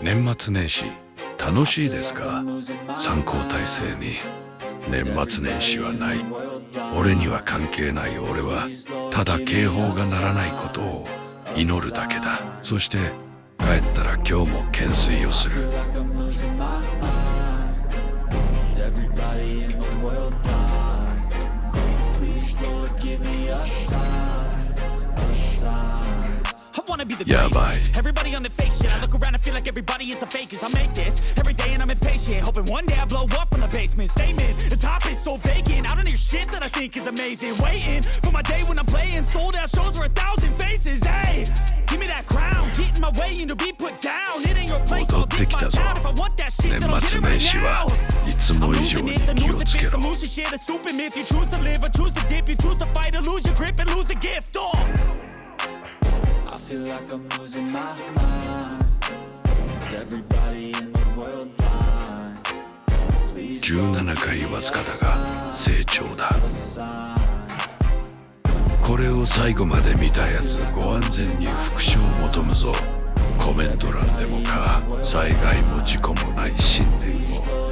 年末年始楽しいですか？参考体制に年末年始はない。俺には関係ない。俺はただ警報が鳴らないことを祈るだけだ。そして帰ったら今日も懸垂をする。やばい。Everybody on the fake shit. I look around and feel like everybody is the fakest. I make this every day and I'm impatient, hoping one day I blow up from the basement. Statement, the top is so vacant. I don't hear shit that I think is amazing. Waiting for my day when I'm playing sold out shows for 1,000 faces. Hey, give me that crown, get in my way and to be put down. It ain't your place, I'll this my town. If I want that shit, then I'll get it right now. いつも以上に気をつけろ。You choose to live or choose to dip. You choose to fight or lose your grip and lose a gift. I feel like I'm losing my mind. Is everybody in the world blind? 17回わずかだが成長だ。これを最後まで見たやつご安全に復唱を求むぞ。コメント欄でもか、災害も事故もない新年を。